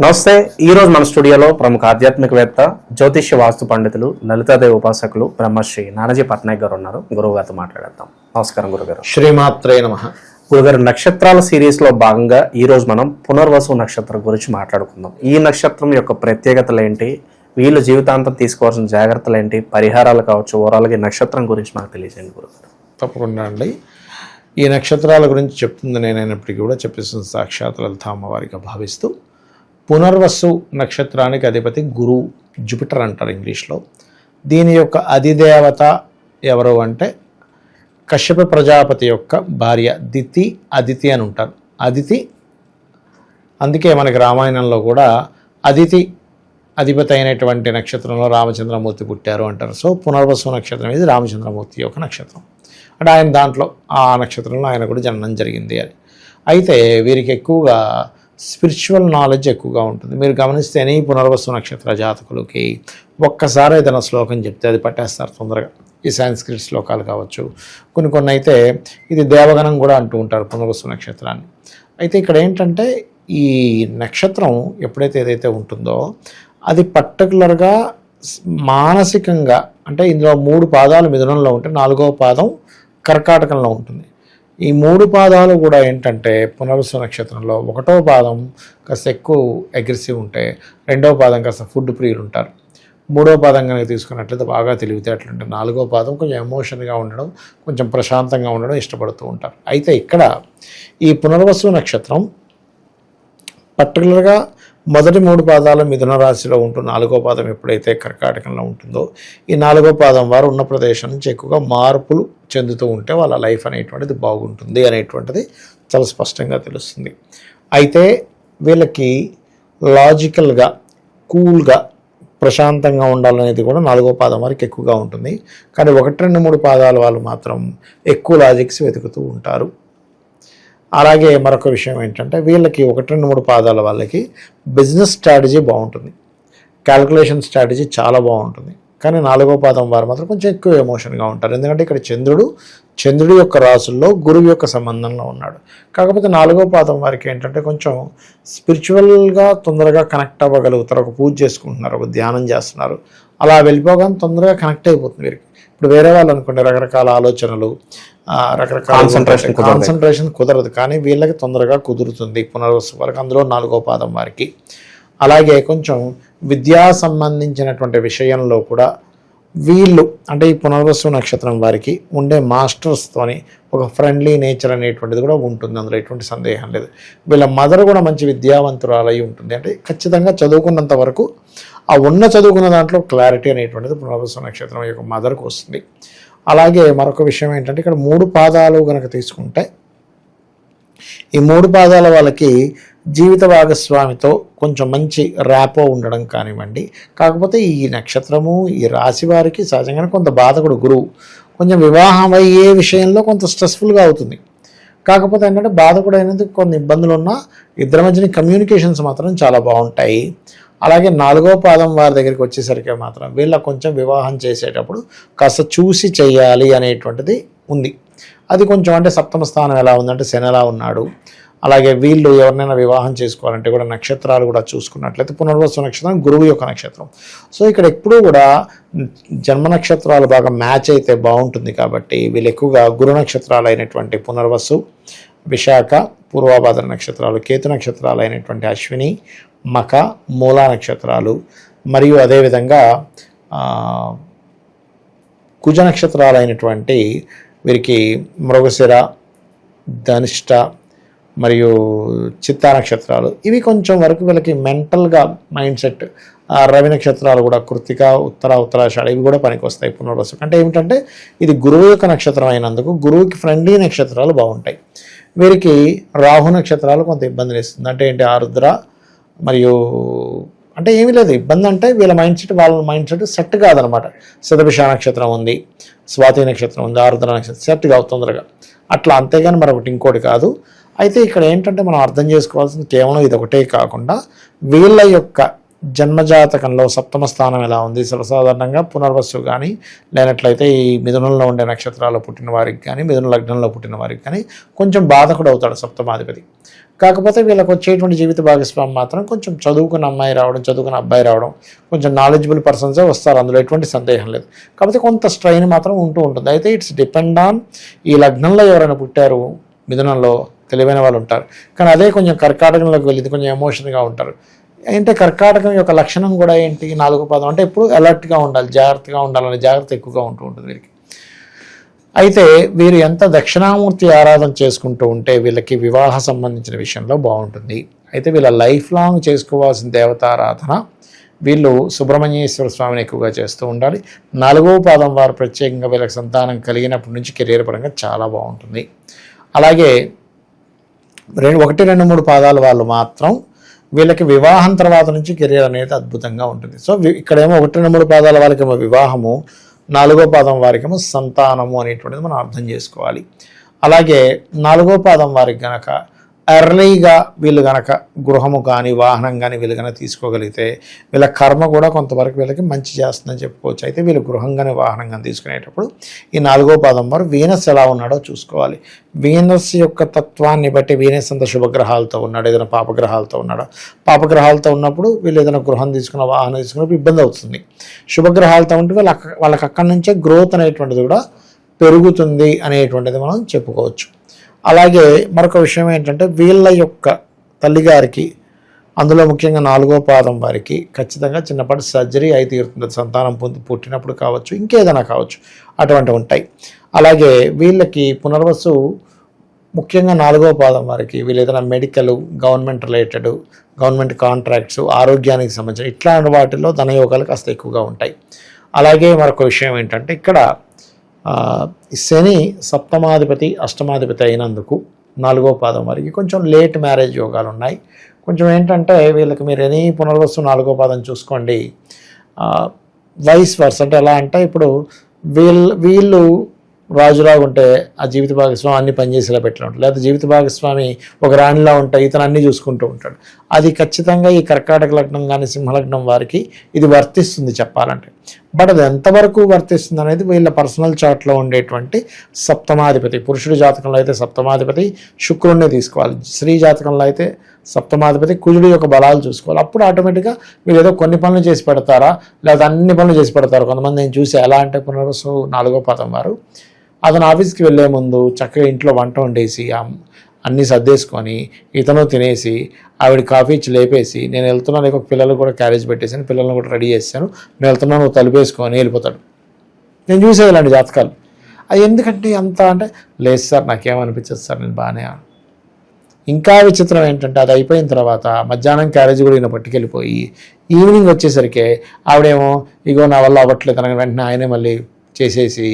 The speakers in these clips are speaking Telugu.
నమస్తే. ఈరోజు మన స్టూడియోలో ప్రముఖ ఆధ్యాత్మికవేత్త, జ్యోతిష్య వాస్తు పండితులు, లలితాదేవి ఉపాసకులు బ్రహ్మశ్రీ నానాజీ పట్నాయక్ గారు ఉన్నారు. గురువు గారితో మాట్లాడేద్దాం. నమస్కారం గురుగారు. శ్రీమాత్రే నమః. గురుగారు, నక్షత్రాల సిరీస్ లో భాగంగా ఈ రోజు మనం పునర్వసు నక్షత్రం గురించి మాట్లాడుకుందాం. ఈ నక్షత్రం యొక్క ప్రత్యేకతలు ఏంటి, వీళ్ళు జీవితాంతం తీసుకోవాల్సిన జాగ్రత్తలు ఏంటి, పరిహారాలు కావచ్చు, ఓవరాల్గా నక్షత్రం గురించి మాకు తెలియజేయండి గురుగారు. తప్పకుండా అండి. ఈ నక్షత్రాల గురించి చెప్తుంది నేనైనప్పటికీ కూడా చెప్పిస్తుంది సాక్షాత్ లలిత అమ్మవారిగా భావిస్తూ, పునర్వసు నక్షత్రానికి అధిపతి గురువు, జూపిటర్ అంటారు ఇంగ్లీష్లో. దీని యొక్క అధిదేవత ఎవరు అంటే కశ్యప ప్రజాపతి యొక్క భార్య దితి, అదితి అని ఉంటారు. అదితి, అందుకే మనకి రామాయణంలో కూడా అదితి అధిపతి అయినటువంటి నక్షత్రంలో రామచంద్రమూర్తి పుట్టారు అంటారు. సో పునర్వసు నక్షత్రం ఇది రామచంద్రమూర్తి యొక్క నక్షత్రం. అంటే ఆయన దాంట్లో ఆ నక్షత్రంలో ఆయన కూడా జననం జరిగింది అని. అయితే వీరికి ఎక్కువగా స్పిరిచువల్ నాలెడ్జ్ ఎక్కువగా ఉంటుంది. మీరు గమనిస్తేనే ఈ పునర్వసు నక్షత్ర జాతకులకి ఒక్కసారి ఏదైనా శ్లోకం చెప్తే అది పట్టేస్తారు తొందరగా. ఈ సాంస్క్రిట్ శ్లోకాలు కావచ్చు, కొన్ని అయితే ఇది దేవగణం కూడా అంటూ ఉంటారు పునర్వసు నక్షత్రాన్ని. అయితే ఇక్కడ ఏంటంటే ఈ నక్షత్రం ఎప్పుడైతే ఏదైతే ఉంటుందో అది పర్టికులర్గా మానసికంగా, అంటే ఇందులో 3 పాదాలు మిథునంలో ఉంటే 4వ పాదం కర్కాటకంలో ఉంటుంది. ఈ 3 పాదాలు కూడా ఏంటంటే పునర్వసు నక్షత్రంలో 1వ పాదం కాస్త ఎక్కువ అగ్రెసివ్ ఉంటే, 2వ పాదం కాస్త ఫుడ్ ప్రియులు ఉంటారు, 3వ పాదం కనుక తీసుకున్నట్లయితే బాగా తెలివితేటలుంటాయి, 4వ పాదం కొంచెం ఎమోషన్గా ఉండడం, కొంచెం ప్రశాంతంగా ఉండడం ఇష్టపడుతూ ఉంటారు. అయితే ఇక్కడ ఈ పునర్వసు నక్షత్రం పర్టికులర్గా మొదటి 3 పాదాలు మిథున రాశిలో ఉంటూ 4వ పాదం ఎప్పుడైతే కర్కాటకంలో ఉంటుందో, ఈ 4వ పాదం వారు ఉన్న ప్రదేశం నుంచి ఎక్కువగా మార్పులు చెందుతూ ఉంటే వాళ్ళ లైఫ్ అనేటువంటిది బాగుంటుంది అనేటువంటిది చాలా స్పష్టంగా తెలుస్తుంది. అయితే వీళ్ళకి లాజికల్గా, కూల్గా, ప్రశాంతంగా ఉండాలనేది కూడా 4వ పాదం వారికి ఎక్కువగా ఉంటుంది. కానీ 1, 2, 3 పాదాల వాళ్ళు మాత్రం ఎక్కువ లాజిక్స్ వెతుకుతూ ఉంటారు. అలాగే మరొక విషయం ఏంటంటే వీళ్ళకి 1, 2, 3 పాదాల వాళ్ళకి బిజినెస్ స్ట్రాటజీ బాగుంటుంది, క్యాల్కులేషన్ స్ట్రాటజీ చాలా బాగుంటుంది. కానీ 4వ పాదం వారు మాత్రం కొంచెం ఎక్కువ ఎమోషన్గా ఉంటారు. ఎందుకంటే ఇక్కడ చంద్రుడి యొక్క రాసుల్లో గురువు యొక్క సంబంధంలో ఉన్నాడు. కాకపోతే 4వ పాదం వారికి ఏంటంటే కొంచెం స్పిరిచువల్గా తొందరగా కనెక్ట్ అవ్వగలుగుతారు. ఒక పూజ చేసుకుంటున్నారు, ఒక ధ్యానం చేస్తున్నారు, అలా వెళ్ళిపోగానే తొందరగా కనెక్ట్ అయిపోతుంది వీరికి. ఇప్పుడు వేరే వాళ్ళు అనుకోండి, రకరకాల ఆలోచనలు, రకరకాల కాన్సన్ట్రేషన్ కుదరదు, కానీ వీళ్ళకి తొందరగా కుదురుతుంది పునర్వసు వారికి, అందులో 4వ పాదం వారికి. అలాగే కొంచెం విద్యా సంబంధించినటువంటి విషయంలో కూడా వీళ్ళు, అంటే ఈ పునర్వసు నక్షత్రం వారికి ఉండే మాస్టర్స్తోని ఒక ఫ్రెండ్లీ నేచర్ అనేటువంటిది కూడా ఉంటుంది, అందులో ఎటువంటి సందేహం లేదు. వీళ్ళ మదర్ కూడా మంచి విద్యావంతురాలై ఉంటుంది. అంటే ఖచ్చితంగా చదువుకున్నంత వరకు ఆ చదువుకున్న దాంట్లో క్లారిటీ అనేటువంటిది పునర్వసు నక్షత్రం యొక్క మదర్కు వస్తుంది. అలాగే మరొక విషయం ఏంటంటే ఇక్కడ 3 పాదాలు కనుక తీసుకుంటే, ఈ 3 పాదాల వాళ్ళకి జీవిత భాగస్వామితో కొంచెం మంచి ర్యాపో ఉండడం కానివ్వండి. కాకపోతే ఈ నక్షత్రము, ఈ రాశి వారికి సహజంగానే కొంత బాధకుడు గురువు, కొంచెం వివాహం అయ్యే విషయంలో కొంత స్ట్రెస్ఫుల్గా అవుతుంది. కాకపోతే ఏంటంటే బాధకుడు అయినందుకు కొన్ని ఇబ్బందులు ఉన్నా ఇద్దరి మధ్యన కమ్యూనికేషన్స్ మాత్రం చాలా బాగుంటాయి. అలాగే 4వ పాదం వారి దగ్గరికి వచ్చేసరికి మాత్రం వీళ్ళ కొంచెం వివాహం చేసేటప్పుడు కాస్త చూసి చేయాలి అనేటువంటిది ఉంది. అది కొంచెం, అంటే సప్తమ స్థానం ఎలా ఉందంటే శని ఎలా ఉన్నాడు. అలాగే వీళ్ళు ఎవరినైనా వివాహం చేసుకోవాలంటే కూడా నక్షత్రాలు కూడా చూసుకున్నట్లయితే పునర్వసు నక్షత్రం గురువు యొక్క నక్షత్రం. సో ఇక్కడ ఎప్పుడూ కూడా జన్మ నక్షత్రాలు బాగా మ్యాచ్ అయితే బాగుంటుంది. కాబట్టి వీళ్ళు ఎక్కువగా గురు నక్షత్రాలు అయినటువంటి పునర్వసు, విశాఖ, పూర్వభాద్ర నక్షత్రాలు, కేతు నక్షత్రాలు అయినటువంటి అశ్విని, మఖ, మూలా నక్షత్రాలు, మరియు అదేవిధంగా కుజ నక్షత్రాలు అయినటువంటి వీరికి మృగశిర, ధనిష్ట మరియు చిత్తా నక్షత్రాలు, ఇవి కొంచెం వరకు వీళ్ళకి మెంటల్గా మైండ్ సెట్. రవి నక్షత్రాలు కూడా కృత్తిక, ఉత్తరాషాఢ, ఇవి కూడా పనికి వస్తాయి పునర్వసు. అంటే ఏమిటంటే ఇది గురువు యొక్క నక్షత్రం అయినందుకు గురువుకి ఫ్రెండ్లీ నక్షత్రాలు బాగుంటాయి. వీరికి రాహు నక్షత్రాలు కొంత ఇబ్బందిని ఇస్తుంది. అంటే ఏంటి, ఆరుద్ర మరియు, అంటే ఏమీ లేదు ఇబ్బంది, అంటే వీళ్ళ మైండ్ సెట్ సెట్ కాదనమాట. శతభిష నక్షత్రం ఉంది, స్వాతి నక్షత్రం ఉంది, ఆరుద్ర నక్షత్రం సెట్ కావు తొందరగా అట్లా, అంతేగాని మరొకటి ఇంకోటి కాదు. అయితే ఇక్కడ ఏంటంటే మనం అర్థం చేసుకోవాల్సింది కేవలం ఇది ఒకటే కాకుండా వీళ్ళ యొక్క జన్మజాతకంలో సప్తమ స్థానం ఎలా ఉంది, సర్వసాధారణంగా పునర్వసు కానీ లేనట్లయితే ఈ మిథునంలో ఉండే నక్షత్రాల్లో పుట్టిన వారికి కానీ మిథున లగ్నంలో పుట్టిన వారికి కానీ కొంచెం బాధకుడు అవుతాడు సప్తమాధిపతి. కాకపోతే వీళ్ళకి వచ్చేటువంటి జీవిత భాగస్వామి మాత్రం కొంచెం చదువుకున్న అమ్మాయి రావడం, చదువుకున్న అబ్బాయి రావడం, కొంచెం నాలెడ్జబుల్ పర్సన్సే వస్తారు, అందులో ఎటువంటి సందేహం లేదు. కాకపోతే కొంత స్ట్రైన్ మాత్రం ఉంటూ ఉంటుంది. అయితే ఇట్స్ డిపెండ్ ఆన్ ఈ లగ్నంలో ఎవరైనా పుట్టారు, మిథునంలో తెలివైన వాళ్ళు ఉంటారు. కానీ అదే కొంచెం కర్కాటకంలోకి వెళ్ళింది, కొంచెం ఎమోషన్గా ఉంటారు. అంటే కర్కాటకం యొక్క లక్షణం కూడా ఏంటి, 4వ పాదం అంటే ఎప్పుడు అలర్ట్గా ఉండాలి, జాగ్రత్తగా ఉండాలనే జాగ్రత్త ఎక్కువగా ఉంటూ ఉంటుంది వీరికి. అయితే వీరు ఎంత దక్షిణామూర్తి ఆరాధన చేసుకుంటూ ఉంటే వీళ్ళకి వివాహ సంబంధించిన విషయంలో బాగుంటుంది. అయితే వీళ్ళ లైఫ్ లాంగ్ చేసుకోవాల్సిన దేవతారాధన వీళ్ళు సుబ్రహ్మణ్యేశ్వర స్వామిని ఎక్కువగా చేస్తూ ఉండాలి. 4వ పాదం వారు ప్రత్యేకంగా వీళ్ళకి సంతానం కలిగినప్పటి నుంచి కెరీర్ పరంగా చాలా బాగుంటుంది. అలాగే 1, 2, 3 పాదాల వాళ్ళు మాత్రం వీళ్ళకి వివాహం తర్వాత నుంచి కెరీర్ అనేది అద్భుతంగా ఉంటుంది. సో ఇక్కడేమో 1, 2, 3 పాదాల వాళ్ళకేమో వివాహము, 4వ పాదం వారికేమో సంతానము అనేటువంటిది మనం అర్థం చేసుకోవాలి. అలాగే 4వ పాదం వారికి గనక ఎర్లీగా వీళ్ళు గనక గృహము కానీ వాహనం కానీ వీళ్ళు కనుక తీసుకోగలిగితే వీళ్ళ కర్మ కూడా కొంతవరకు వీళ్ళకి మంచి చేస్తుందని చెప్పుకోవచ్చు. అయితే వీళ్ళు గృహం కానీ వాహనం కానీ తీసుకునేటప్పుడు ఈ 4వ పాదం వారు వీనస్ ఎలా ఉన్నాడో చూసుకోవాలి. వీనస్ యొక్క తత్వాన్ని బట్టి వీనస్ అంత శుభగ్రహాలతో ఉన్నాడు, ఏదైనా పాపగ్రహాలతో ఉన్నాడా, పాపగ్రహాలతో ఉన్నప్పుడు వీళ్ళు ఏదైనా గృహం తీసుకున్న వాహనం తీసుకున్నప్పుడు ఇబ్బంది అవుతుంది. శుభగ్రహాలతో ఉంటే వాళ్ళకి అక్కడి నుంచే గ్రోత్ అనేటువంటిది కూడా పెరుగుతుంది అనేటువంటిది మనం చెప్పుకోవచ్చు. అలాగే మరొక విషయం ఏంటంటే వీళ్ళ యొక్క తల్లిగారికి, అందులో ముఖ్యంగా 4వ పాదం వారికి ఖచ్చితంగా చిన్నపాటి సర్జరీ అయితే తీరుతుంది. సంతానం పుట్టినప్పుడు కావచ్చు, ఇంకేదైనా కావచ్చు, అటువంటివి ఉంటాయి. అలాగే వీళ్ళకి పునర్వసు ముఖ్యంగా 4వ పాదం వారికి వీళ్ళు ఏదైనా medical, government related, government contracts, ఆరోగ్యానికి సంబంధించిన ఇట్లాంటి వాటిల్లో ధనయోగాలు కాస్త ఎక్కువగా ఉంటాయి. అలాగే మరొక విషయం ఏంటంటే ఇక్కడ శని సప్తమాధిపతి, అష్టమాధిపతి అయినందుకు 4వ పాదం వారికి కొంచెం లేట్ మ్యారేజ్ యోగాలు ఉన్నాయి. కొంచెం ఏంటంటే వీళ్ళకి మీరు ఎనీ పునర్వసు 4వ పాదం చూసుకోండి, వైస్ వర్స్ అంటే ఎలా అంటే ఇప్పుడు వీళ్ళు రాజులాగా ఉంటే ఆ జీవిత భాగస్వామి అన్ని పనిచేసేలా పెట్టిన ఉంటాడు, లేదా జీవిత భాగస్వామి ఒక రాణిలా ఉంటే ఇతను అన్ని చూసుకుంటూ ఉంటాడు. అది ఖచ్చితంగా ఈ కర్కాటక లగ్నం కానీ సింహలగ్నం వారికి ఇది వర్తిస్తుంది చెప్పాలంటే. బట్ అది ఎంతవరకు వర్తిస్తుంది అనేది వీళ్ళ పర్సనల్ చార్ట్లో ఉండేటువంటి సప్తమాధిపతి, పురుషుడి జాతకంలో అయితే సప్తమాధిపతి శుక్రుడిని తీసుకోవాలి, స్త్రీ జాతకంలో అయితే సప్తమాధిపతి కుజుడి యొక్క బలాలు చూసుకోవాలి. అప్పుడు ఆటోమేటిక్గా మీరు ఏదో కొన్ని పనులు చేసి పెడతారా, లేదా అన్ని పనులు చేసి పెడతారు. కొంతమంది నేను చూసి ఎలా అంటే పునర్వసు 4వ పాదం వారు అతను ఆఫీస్కి వెళ్ళే ముందు చక్కగా ఇంట్లో వంట వండేసి అన్నీ సర్దేసుకొని ఇతను తినేసి ఆవిడ కాఫీ ఇచ్చి లేపేసి నేను వెళ్తున్నాను, లేక పిల్లలు కూడా క్యారేజ్ పెట్టేసాను, పిల్లల్ని కూడా రెడీ చేశాను, నేను వెళ్తున్నాను, నువ్వు తలుపేసుకొని వెళ్ళిపోతాడు. నేను చూసేది ఇలాంటి జాతకాలు. అది ఎందుకంటే అంత అంటే లేదు సార్ నాకేమనిపించదు సార్, నేను బాగానే. ఇంకా విచిత్రం ఏంటంటే అది అయిపోయిన తర్వాత మధ్యాహ్నం క్యారేజ్ కూడా ఈయన పట్టుకెళ్ళిపోయి ఈవినింగ్ వచ్చేసరికి ఆవిడేమో ఇగో నా వల్ల అవ్వట్లేదు అనగా వెంటనే ఆయనే మళ్ళీ చేసేసి,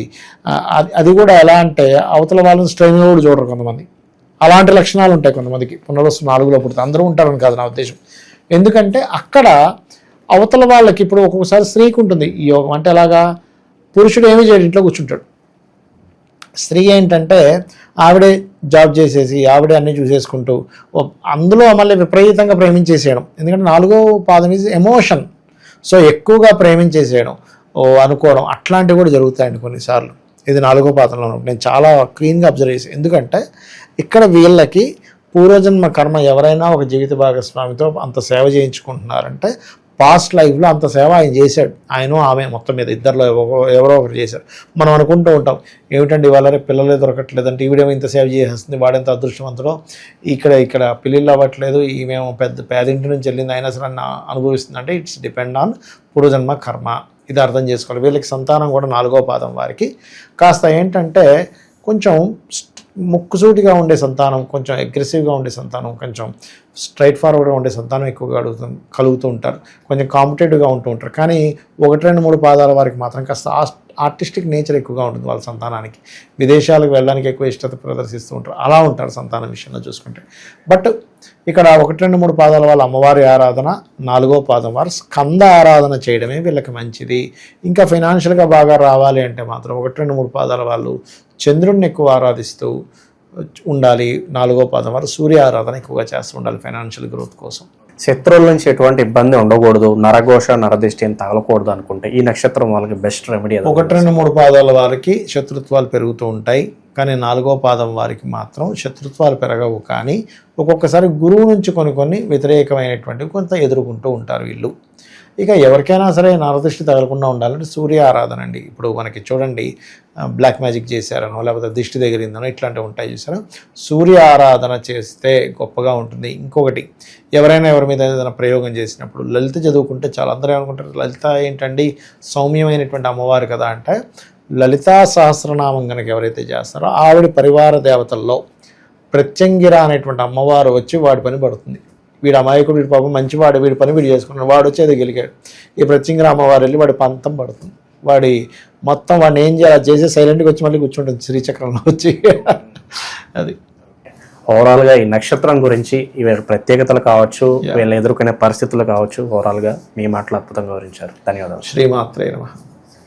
అది కూడా ఎలా అంటే అవతల వాళ్ళని స్ట్రెయిన్ కూడా చూడరు కొంతమంది. అలాంటి లక్షణాలు ఉంటాయి కొంతమందికి పునర్వసు 4లో పుడితే. అందరూ ఉంటారని కాదు నా ఉద్దేశం. ఎందుకంటే అక్కడ అవతల వాళ్ళకి ఇప్పుడు ఒక్కొక్కసారి స్త్రీకి ఉంటుంది ఈ యోగం. అంటే అలాగా పురుషుడు ఏమీ చేయడు, ఇంట్లో కూర్చుంటాడు. స్త్రీ ఏంటంటే ఆవిడే జాబ్ చేసేసి ఆవిడే అన్నీ చూసేసుకుంటూ అందులో మళ్ళీ విపరీతంగా ప్రేమించేసేయడం. ఎందుకంటే 4వ పాదం ఈజ్ ఎమోషన్. సో ఎక్కువగా ప్రేమించేసేయడం, అనుకోవడం అట్లాంటివి కూడా జరుగుతాయండి కొన్నిసార్లు. ఇది 4వ పాదంలో నేను చాలా క్లీన్గా అబ్జర్వ్ చేసాను. ఎందుకంటే ఇక్కడ వీళ్ళకి పూర్వజన్మ కర్మ ఎవరైనా ఒక జీవిత భాగస్వామితో అంత సేవ చేయించుకుంటున్నారంటే పాస్ట్ లైఫ్లో అంత సేవ ఆయన చేశాడు, ఆయన ఆమె మొత్తం మీద ఇద్దరిలో ఎవరో ఒకరు చేశారు. మనం అనుకుంటూ ఉంటాం ఏమిటండి ఇవాళ రేపు పిల్లలే దొరకట్లేదంటే ఈవిడేమో ఇంత సేవ చేసేస్తుంది, వాడెంత అదృష్టవంతుడో, ఇక్కడ పిల్లలు అవ్వట్లేదు, ఈమెమో పేదింటి నుంచి వెళ్ళింది అయినా సరే అనుభవిస్తుంది. అంటే ఇట్స్ డిపెండ్ ఆన్ పూర్వజన్మ కర్మ. ఇది అర్థం చేసుకోవాలి. వీళ్ళకి సంతానం కూడా 4వ పాదం వారికి కాస్త ఏంటంటే కొంచెం ముక్కుసూటిగా ఉండే సంతానం, కొంచెం అగ్రెసివ్గా ఉండే సంతానం, కొంచెం స్ట్రైట్ ఫార్వర్డ్గా ఉండే సంతానం ఎక్కువగా కలుగుతూ ఉంటారు, కొంచెం కాంపిటేటివ్గా ఉంటూ ఉంటారు. కానీ 1, 2, 3 పాదాల వారికి మాత్రం కాస్త ఆర్టిస్టిక్ నేచర్ ఎక్కువగా ఉంటుంది వాళ్ళ సంతానానికి. విదేశాలకు వెళ్ళడానికి ఎక్కువ ఇష్టత ప్రదర్శిస్తూ ఉంటారు. అలా ఉంటారు సంతానం విషయంలో చూసుకుంటే. బట్ ఇక్కడ 1, 2, 3 పాదాల వాళ్ళ అమ్మవారి ఆరాధన, 4వ పాదం వారు స్కంద ఆరాధన చేయడమే వీళ్ళకి మంచిది. ఇంకా ఫైనాన్షియల్గా బాగా రావాలి అంటే మాత్రం 1, 2, 3 పాదాల వాళ్ళు చంద్రుడిని ఎక్కువ ఆరాధిస్తూ ఉండాలి. 4వ పాదం వారు సూర్య ఆరాధన ఎక్కువగా చేస్తూ ఉండాలి ఫైనాన్షియల్ గ్రోత్ కోసం. శత్రువుల నుంచి ఎటువంటి ఇబ్బంది ఉండకూడదు, నరఘోష నరదిష్టి అని తగలకూడదు అనుకుంటే ఈ నక్షత్రం వాళ్ళకి బెస్ట్ రెమెడీ. 1, 2, 3 పాదాల వారికి శత్రుత్వాలు పెరుగుతూ ఉంటాయి, కానీ 4వ పాదం వారికి మాత్రం శత్రుత్వాలు పెరగవు. కానీ ఒక్కొక్కసారి గురువు నుంచి కొన్ని వ్యతిరేకమైనటువంటివి కొంత ఎదుర్కొంటూ ఉంటారు వీళ్ళు. ఇక ఎవరికైనా సరే నరదృష్టి తగలకుండా ఉండాలంటే సూర్య ఆరాధన అండి. ఇప్పుడు మనకి చూడండి, బ్లాక్ మ్యాజిక్ చేశారనో లేకపోతే దిష్టి దగ్గరిందనో ఇట్లాంటివి ఉంటాయి చూసారా, సూర్య ఆరాధన చేస్తే గొప్పగా ఉంటుంది. ఇంకొకటి, ఎవరైనా ఎవరి మీద ఏదైనా ప్రయోగం చేసినప్పుడు లలిత చదువుకుంటే చాలా. అందరూ ఏమనుకుంటారు లలిత ఏంటండి సౌమ్యమైనటువంటి అమ్మవారు కదా అంటే, లలితా సహస్రనామం కనుక ఎవరైతే చేస్తారో ఆవిడ పరివార దేవతల్లో ప్రత్యంగిర అనేటువంటి అమ్మవారు వచ్చి వాడి పని పడుతుంది. వీడు అమాయకుడు, వీడి పాపం మంచివాడు, వీడి పని వీడు చేసుకున్నాడు, వాడు వచ్చి అది గెలిగాడు. ఈ ప్రత్యంగిర అమ్మవారు వెళ్ళి వాడి పంతం పడుతుంది, వాడి మొత్తం వాడిని ఏం చేయాలి చేసి సైలెంట్గా వచ్చి మళ్ళీ కూర్చుంటుంది శ్రీచక్రంలో వచ్చి. అది ఓవరాల్గా ఈ నక్షత్రం గురించి వీళ్ళ ప్రత్యేకతలు కావచ్చు, వీళ్ళు ఎదుర్కొనే పరిస్థితులు కావచ్చు, ఓవరాల్గా మీ మాటలు అద్భుతంగా వివరించారు. ధన్యవాదాలు. శ్రీమాత్రే నమః.